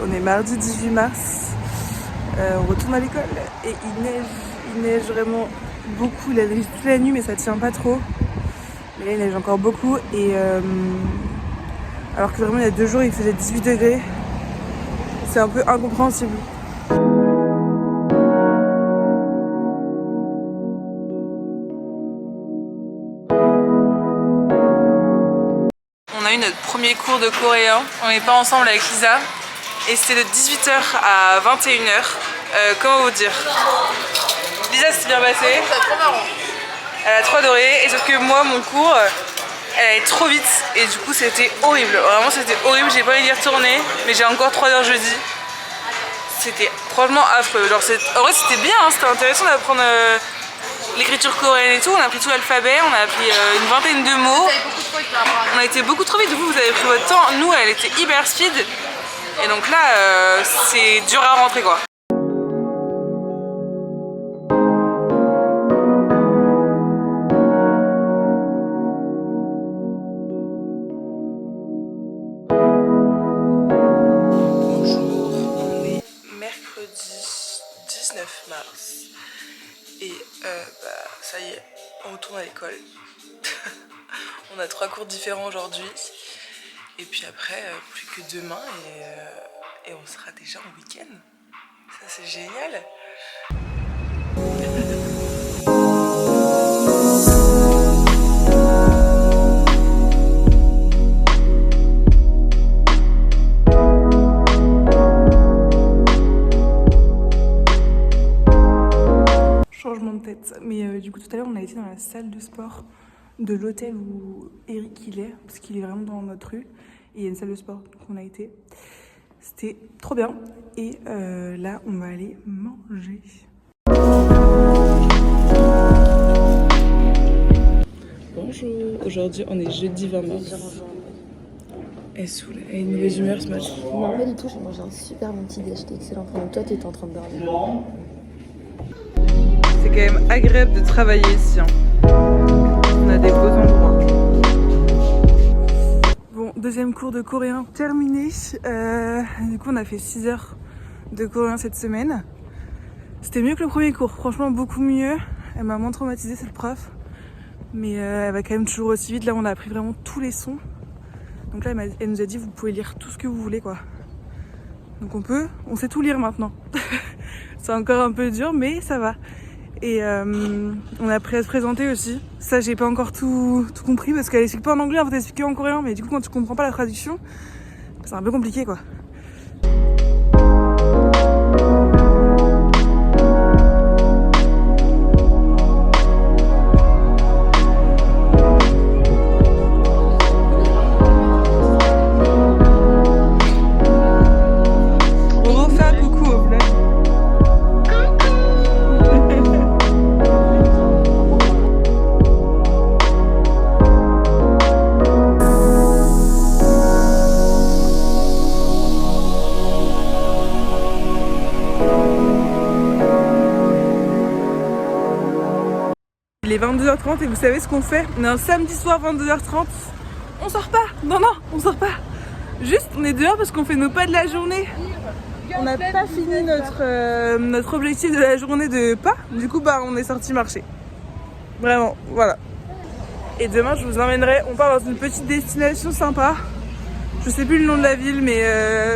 on est mardi 18 mars, on retourne à l'école et il neige vraiment beaucoup, il a neigé toute la nuit mais ça tient pas trop. Mais là il neige encore beaucoup et alors que vraiment il y a 2 jours il faisait 18 degrés, c'est un peu incompréhensible. On a eu notre premier cours de coréen, on n'est pas ensemble avec Lisa et c'était de 18h à 21h. Comment vous dire, Lisa s'est bien passé, C'est trop marrant. elle a trop adoré et sauf que moi mon cours elle allait trop vite et du coup c'était horrible, vraiment c'était horrible, j'ai pas envie d'y retourner mais j'ai encore 3 heures jeudi. C'était franchement affreux, genre en vrai c'était bien, hein, c'était intéressant d'apprendre l'écriture coréenne et tout, on a appris tout l'alphabet, on a appris une vingtaine de mots. On a été beaucoup trop vite, vous avez pris votre temps, nous elle était hyper speed et donc là c'est dur à rentrer quoi. Bonjour, on est mercredi 19 mars et ça y est, on retourne à l'école. On a 3 cours différents aujourd'hui et puis après plus que demain et on sera déjà en week-end. Ça c'est génial. Changement de tête, mais du coup tout à l'heure on a été dans la salle de sport de l'hôtel où Eric il est, parce qu'il est vraiment dans notre rue, et il y a une salle de sport qu'on a été. C'était trop bien, et là on va aller manger. Bonjour, aujourd'hui on est jeudi 20 mars. Elle est saoule, elle a une mauvaise humeur ce matin. Non, pas du tout, j'ai mangé un super bon petit déj, c'était excellent. Pendant que toi t'étais en train de dormir. C'est quand même agréable de travailler ici, hein. On a des beaux endroits. Bon, deuxième cours de coréen terminé. Du coup, on a fait 6 heures de coréen cette semaine. C'était mieux que le premier cours, franchement beaucoup mieux. Elle m'a moins traumatisée cette prof. Mais elle va quand même toujours aussi vite. Là, on a appris vraiment tous les sons. Donc là, elle nous a dit, vous pouvez lire tout ce que vous voulez, quoi. Donc on sait tout lire maintenant. C'est encore un peu dur, mais ça va. Et on a appris à se présenter aussi. Ça, j'ai pas encore tout compris parce qu'elle explique pas en anglais, elle va t'expliquer en coréen. Mais du coup, quand tu comprends pas la traduction, c'est un peu compliqué quoi. On refait un coucou au vlog. Il est 22h30 et vous savez ce qu'on fait? On est un samedi soir 22h30. On sort pas. Non, on sort pas. Juste, on est dehors parce qu'on fait nos pas de la journée. On n'a pas fini notre objectif de la journée de pas. Du coup, on est sorti marcher. Vraiment, voilà. Et demain, je vous emmènerai. On part dans une petite destination sympa. Je sais plus le nom de la ville, mais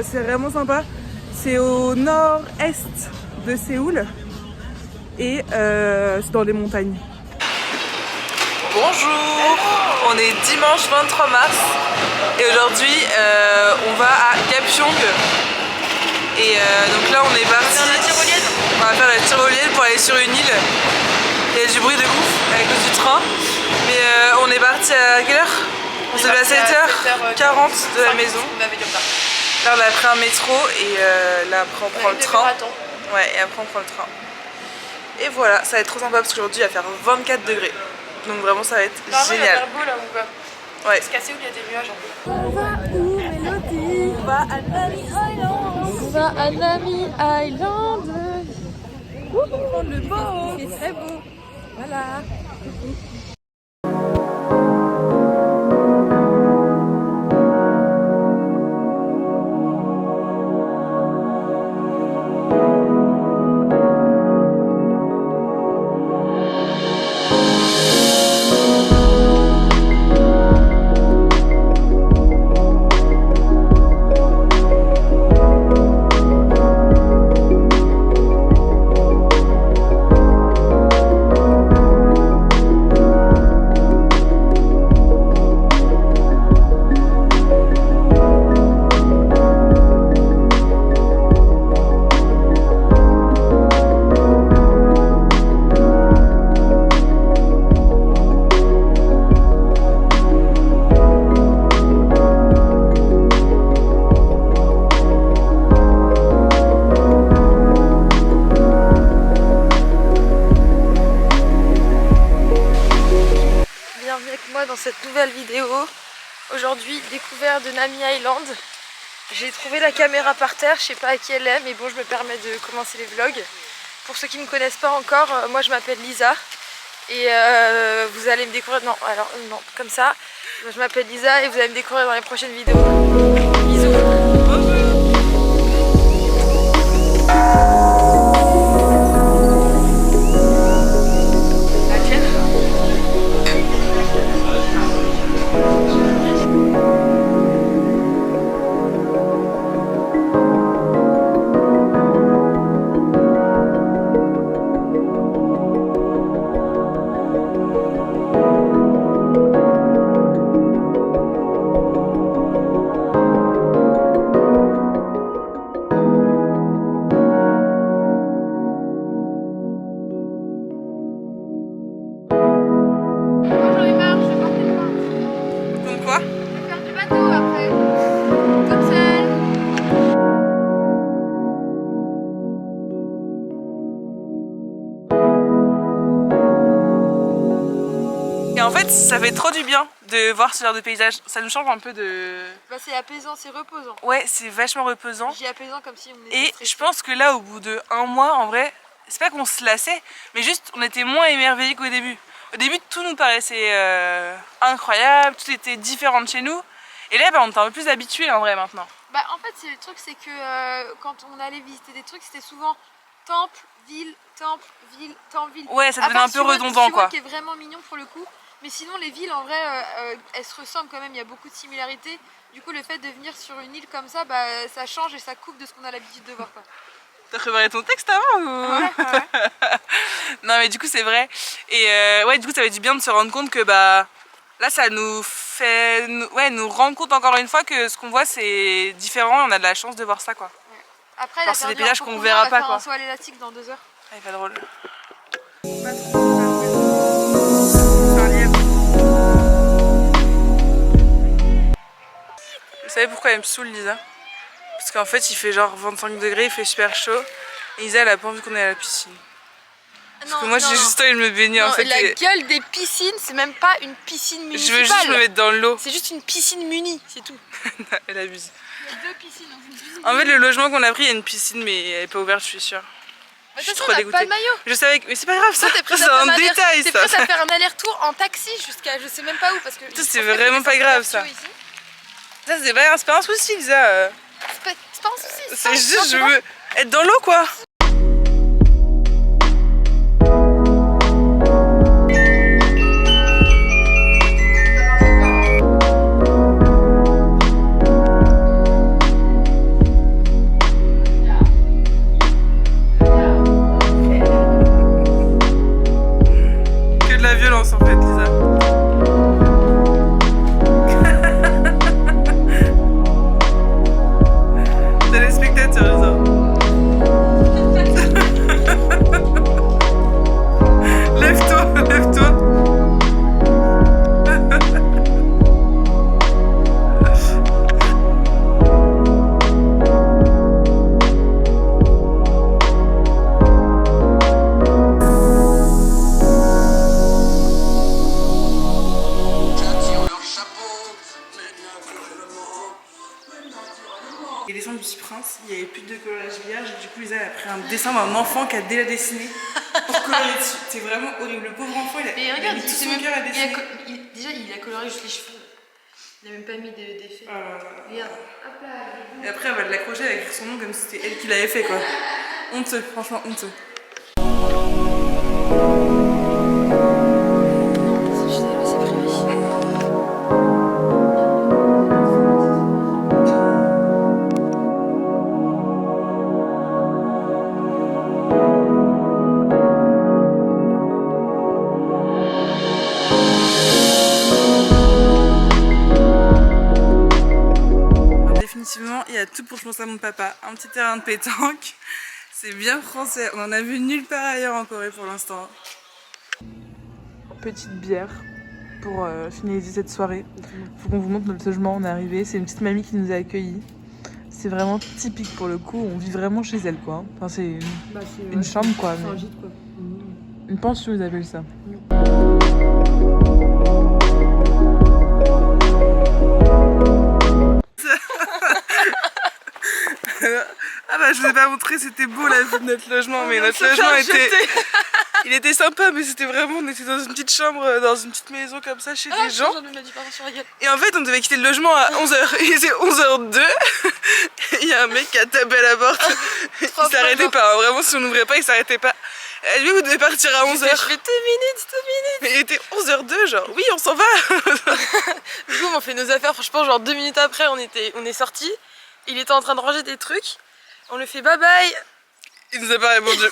c'est vraiment sympa. C'est au nord-est de Séoul. Et c'est dans les montagnes. Bonjour, on est dimanche 23 mars et aujourd'hui on va à Gapyeong et donc là on est parti, on va faire la tyrolienne pour aller sur une île. Il y a du bruit de ouf à cause du train, mais on est parti à quelle heure? On s'est levé à 7h40 de la maison. Là on a pris un métro et là après on prend le train. Ouais, et après on prend le train. Et voilà, ça va être trop sympa parce qu'aujourd'hui il va faire 24 degrés. Donc vraiment ça va être génial. Il va faire beau là où va. Ouais. Parce qu'à Séoul il y a des nuages un peu. On va où Mélodie? On va à Nami Island. On va à Nami Island. On va prendre le beau. C'est très beau. Voilà. cette nouvelle vidéo. Aujourd'hui, découverte de Nami Island. J'ai trouvé la caméra par terre, je sais pas à qui elle est, mais bon, je me permets de commencer les vlogs. Pour ceux qui ne me connaissent pas encore, moi je m'appelle Lisa. Et vous allez me découvrir, non, alors non, comme ça. Je m'appelle Lisa et vous allez me découvrir dans les prochaines vidéos. Bisous. Et en fait, ça fait trop du bien de voir ce genre de paysage. Ça nous change un peu de... Bah c'est apaisant, c'est reposant. Ouais, c'est vachement reposant. J'ai apaisant comme si on était Et stressé. je pense que là, au bout de 1 mois, en vrai, c'est pas qu'on se lassait, mais juste on était moins émerveillés qu'au début. Au début, tout nous paraissait incroyable, tout était différent de chez nous. Et là, bah, on est un peu plus habitués en vrai maintenant. Bah en fait, c'est le truc, c'est que quand on allait visiter des trucs, c'était souvent temple, ville, temple, ville, temple, ville. Ouais, ça devenait un peu redondant quoi. Qui est vraiment mignon pour le coup. Mais sinon, les villes en vrai, elles se ressemblent quand même, il y a beaucoup de similarités. Du coup, le fait de venir sur une île comme ça, bah ça change et ça coupe de ce qu'on a l'habitude de voir quoi. T'as préparé ton texte avant ou... Ouais. Non mais du coup c'est vrai. Et ouais, du coup ça fait du bien de se rendre compte que bah là ça nous fait nous rendre compte encore une fois que ce qu'on voit c'est différent et on a de la chance de voir ça quoi. Ouais. Après, alors, c'est des paysages qu'on verra pas quoi. Un saut à l'élastique dans 2 heures. Ouais, pas drôle. Vous savez pourquoi elle me saoule Lisa? Parce qu'en fait il fait genre 25 degrés, il fait super chaud. Et Lisa elle a pas envie qu'on aille à la piscine. Parce que moi j'ai juste envie de me baigner en fait. La gueule des piscines, c'est même pas une piscine municipale. Je veux juste me mettre dans l'eau. C'est juste une piscine munie, c'est tout. Elle abuse. Il y a 2 piscines dans une piscine. En fait le logement qu'on a pris il y a une piscine mais elle est pas ouverte je suis sûre. Mais je suis trop dégoûtée. Pas de maillot. Je savais que... Mais c'est pas grave ça, c'est un détail ça. T'es prête à faire un aller-retour en taxi jusqu'à je sais même pas où parce que... C'est vraiment pas grave ça. Ça c'est pas un souci Lisa. C'est pas un souci. C'est juste je veux être dans l'eau quoi. En fait, Lisa. Téléspectateur, Lisa. Lève-toi, lève-toi. Les dessins du Petit Prince, il n'y avait plus de coloriage vierge, du coup Lisa a pris un dessin d'un enfant qui a déjà dessiné pour colorer dessus. C'est vraiment horrible, le pauvre enfant il a mis tout son cœur à dessiner. Déjà il a coloré juste les cheveux, il a même pas mis d'effet. Regarde, hop là. Et après elle va l'accrocher, elle a écrit son nom comme si c'était elle qui l'avait fait quoi. Honteux, franchement honteux. Il y a tout pour que je pense à mon papa. Un petit terrain de pétanque, c'est bien français. On en a vu nulle part ailleurs en Corée pour l'instant. Petite bière pour finaliser cette soirée. Faut qu'on vous montre notre logement, on est arrivé. C'est une petite mamie qui nous a accueillis. C'est vraiment typique pour le coup, on vit vraiment chez elle quoi. Enfin c'est une chambre quoi. C'est un gîte quoi. Une pension ils appellent ça. Ah bah je vous ai pas montré, c'était beau la vue de notre logement, mais notre logement il était sympa, mais c'était vraiment, on était dans une petite chambre, dans une petite maison comme ça chez des gens. Et en fait on devait quitter le logement à 11h, il était 11h02, il y a un mec qui a tapé à la porte, il s'arrêtait pas, hein. Vraiment si on n'ouvrait pas il s'arrêtait pas. Lui vous devez partir à 11h. Je fais 2 minutes. Mais il était 11h02 genre, oui on s'en va. Du coup on fait nos affaires, franchement genre 2 minutes après on est sortis. Il était en train de ranger des trucs, on lui fait bye bye. Il nous a pas répondu,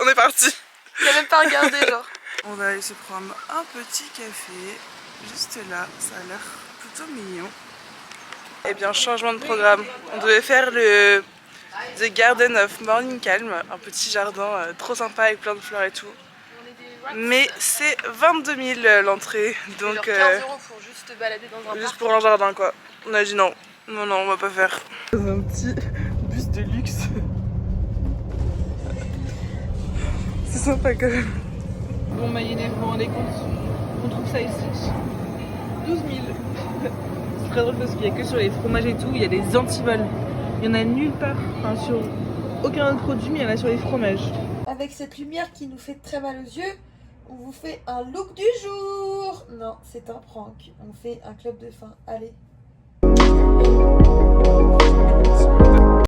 on est parti. Il a même pas regardé genre. On va aller se prendre un petit café, juste là, ça a l'air plutôt mignon. Eh bien changement de programme, on devait faire le The Garden of Morning Calm, un petit jardin trop sympa avec plein de fleurs et tout. Mais c'est 22 000 l'entrée, donc 15 € pour juste te balader dans un juste parc. pour un jardin quoi. On a dit non, on va pas faire. Dans un petit bus de luxe. C'est sympa quand même. Bon Mayenne, vous vous rendez compte, on trouve ça ici 12 000. C'est très drôle parce qu'il n'y a que sur les fromages et tout, il y a des antivols. Il n'y en a nulle part, enfin sur aucun autre produit, mais il y en a sur les fromages. Avec cette lumière qui nous fait très mal aux yeux, on vous fait un look du jour. Non, c'est un prank. On fait un club de fin. Allez.